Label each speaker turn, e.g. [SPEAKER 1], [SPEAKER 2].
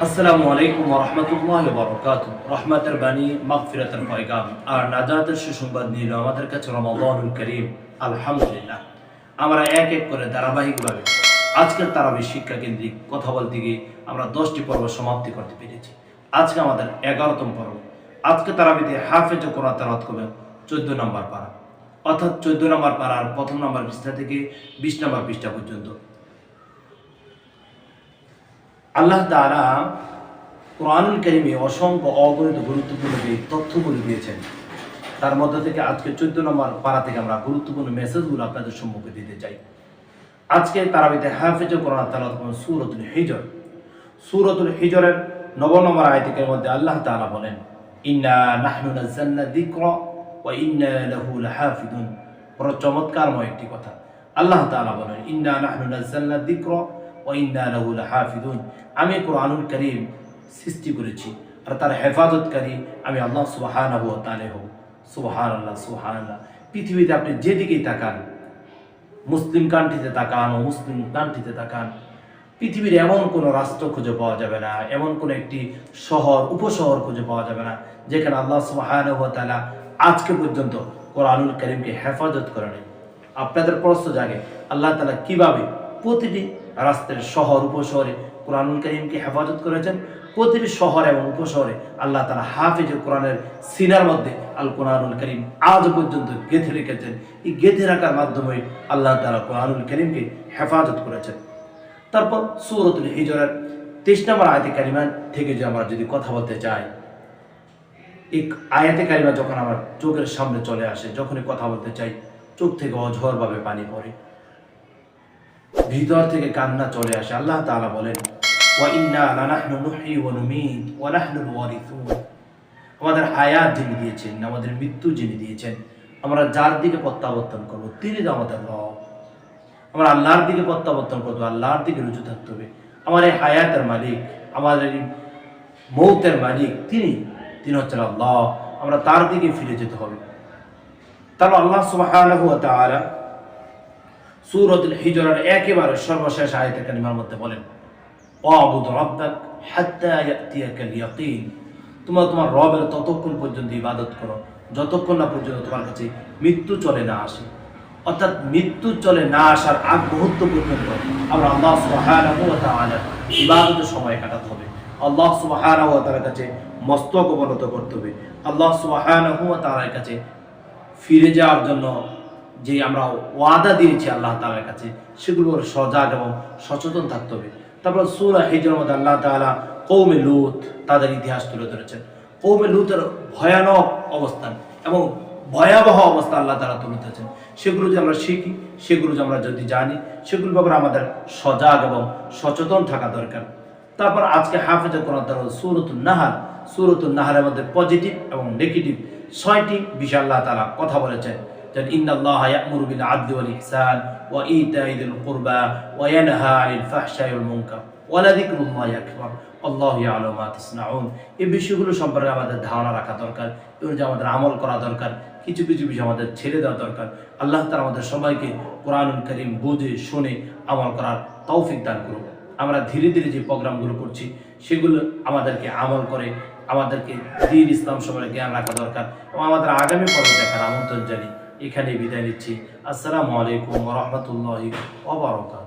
[SPEAKER 1] আসসালামু আলাইকুম ওয়া রাহমাতুল্লাহি ওয়া বারাকাতুহু। রহমতের বাণী, মাগফিরাতের পয়গাম আর নাজাতের সুসংবাদ নিল আমাদের কাছে রমাদানুল করিম। আলহামদুলিল্লাহ, আমরা এক এক করে ধারাবাহিকভাবে আজকের তারাবির শিক্ষা কেন্দ্রিক কথা বলতে গিয়ে আমরা 10টি পর্ব সমাপ্তি করতে পেরেছি। আজকে আমাদের 11তম পর্ব। আজকে তারাবিতে হাফেজে কোরআন তেলাওয়াত করবেন 14 নম্বর পারা, অর্থাৎ 14 নম্বর পারার প্রথম নম্বর পৃষ্ঠা থেকে 20 নম্বর পৃষ্ঠা পর্যন্ত। আল্লাহ তাআলা কোরআনুল কারীমে অসংখ্য অগণিত গুরুত্বপূর্ণ যে তথ্যগুলো দিয়েছেন, তার মধ্যে থেকে আজকে 14 নম্বর পারা থেকে আমরা গুরুত্বপূর্ণ মেসেজগুলো আপনাদের সম্মুখে দিতে চাই। আজকে তারাবিতে হাফেজে কোরআন তেলাওয়াত করবেন সূরাতুল হিজর। সূরাতুল হিজরের 9 নম্বর আয়াতের মধ্যে আল্লাহ তাআলা বলেন, ইন্না নাহনু নাযালনা যিকরা ওয়া ইন্না লাহু লাহাফিজুন। বড় চমৎকারময় একটি কথা। আল্লাহ তাআলা বলেন, ইন্না নাহনু নাযালনা যিকরা ওয়া ইন্না লাহু লাহাফিজুন। আমি কোরআনুল কারীম সৃষ্টি করেছি আর তার হেফাজতকারী আমি আল্লাহ সুবহানাহু ওয়া তাআলা হব। সুবহানাল্লাহ, সুবহানাল্লাহ। পৃথিবীতে আপনি যেদিকেই তাকান, মুসলিম কান্ট্রিতে তাকান ও মুসলিম কান্ট্রিতে তাকান, পৃথিবীর এমন কোনো রাষ্ট্র খুঁজে পাওয়া যাবে না, এমন কোনো একটি শহর উপশহর খুঁজে পাওয়া যাবে না যেখানে আল্লাহ সুবহানাহু ওয়া তাআলা আজকে পর্যন্ত কোরআনুল কারীমকে হেফাজত করে নেই। আপনাদের প্রশ্ন জাগে, আল্লাহ তাআলা কিভাবে প্রতিটি রাষ্ট্রের শহর উপশহরে কোরআনুল কারীমকে হেফাজত করেছেন? প্রতিটি শহর এবং উপশহরে আল্লাহ তাআলা হাফেজে কোরআনের সিনার মধ্যে আল কোরআনুল কারীম আজ পর্যন্ত গেঁথে রেখেছেন। এই গেঁথে রাখার মাধ্যমে আল্লাহ তাআলা কোরআনুল কারীমকে হেফাজত করেছেন। তারপর সূরাতুল হিজরের 23 নম্বর আয়াতে কারিমা থেকে যে আমরা যদি কথা বলতে চাই, এই আয়াতে কারিমা যখন আমার চোখের সামনে চলে আসে, যখনই কথা বলতে চাই, চোখ থেকে অঝরভাবে পানি পড়ে, ভিতর থেকে কান্না চলে আসে। আল্লাহ তাআলা বলেন, ওয়া ইন্না লানাহনু নুহয়ি ওয়া নুমীত ওয়া নাহনুল ওয়ারিসুন। আমাদের হায়াত যিনি দিয়েছেন, আমাদের মৃত্যু যিনি দিয়েছেন, আমরা যার দিকে প্রত্যাবর্তন করব তিনি তো আমাদের রব। আমরা আল্লাহর দিকে প্রত্যাবর্তন করবো, আল্লাহর দিকে রুজু থাকতে হবে। আমার এই হায়াতের মালিক, আমাদের এই মৌতের মালিক তিনি হচ্ছেন আল্লাহ। আমরা তার দিকে ফিরে যেতে হবে। তারপর আল্লাহ সুবহানাহু ওয়া তাআলা সূরাতুল হিজরের একেবারে সর্বশেষ আয়াতে কারিমার মধ্যে বলেন, ওয়াবুদ রাব্বাক হাত্তা ইয়াতিয়াকাল ইয়াকিন। তোমরা তোমার রবের ততক্ষণ পর্যন্ত ইবাদত করো যতক্ষণ না পর্যন্ত তোমার কাছে মৃত্যু চলে না আসে। অর্থাৎ মৃত্যু চলে না আসার আগ মুহূর্ত পর্যন্ত আমরা আল্লাহ সুবহানাহু ওয়া তাআলার ইবাদতে সময় কাটাতে হবে। আল্লাহ সুবহানাহু ওয়া তাআলার কাছে মস্তক অবনত করতে হবে। আল্লাহ সুবহানাহু ওয়া তাআলার কাছে ফিরে যাওয়ার জন্য যে আমরা ওয়াদা দিয়েছি আল্লাহ তাআলার কাছে, সেগুলোর সজাগ এবং সচেতন থাকতে হবে। তারপর সূরা হিজরের মধ্যে আল্লাহ তাআলা কওমে লূত তাদের ইতিহাস তুলে ধরেছেন। কওমে লূতের ভয়ানক অবস্থান এবং ভয়াবহ অবস্থা আল্লাহ তাআলা তুলে ধরেছেন। সেগুলো যে আমরা শিখি, সেগুলো যে আমরা যদি জানি, সেগুলোর ব্যাপারে আমাদের সজাগ এবং সচেতন থাকা দরকার। তারপর আজকে হাফেজে কোরআন তেলাওয়াত সূরাতুন নাহল। সূরাতুন নাহলের মধ্যে পজিটিভ এবং নেগেটিভ 6টি বিষয় আল্লাহ তাআলা কথা বলেছেন। যেমন ইন্নাল্লাহা ইয়া'মুরু বিল আদলি ওয়াল ইহসান ওয়া ইতা'i যিল কুরবা ওয়া ইয়ানহা আনিল ফাহশাই ওয়াল মুনকার ওয়া লাযিকরুল্লাহি আকবার আল্লাহু ইয়া'লামু মা তাসনাউন। এই বিষয়গুলো সম্পর্কে আমাদের ধারণা রাখা দরকার, এবং যে আমাদের আমল করা দরকার। কিছু কিছু বিষয় আমাদের ছেড়ে দেওয়া দরকার। আল্লাহ তাআলা আমাদের সবাইকে কোরআনুল কারীম বুঝে শুনে আমল করার তৌফিক দান করুন। আমরা ধীরে ধীরে যে প্রোগ্রামগুলো করছি, সেগুলো আমাদেরকে আমল করে আমাদেরকে দ্বীন ইসলাম সম্পর্কে জ্ঞান রাখা দরকার। এবং আমাদের আগামী পর্ব দেখার আমন্ত্রণ জানিয়ে এখানে বিদায় নিচ্ছি। আসসালামু আলাইকুম ওয়া রাহমাতুল্লাহি ওয়া বারাকাতুহু।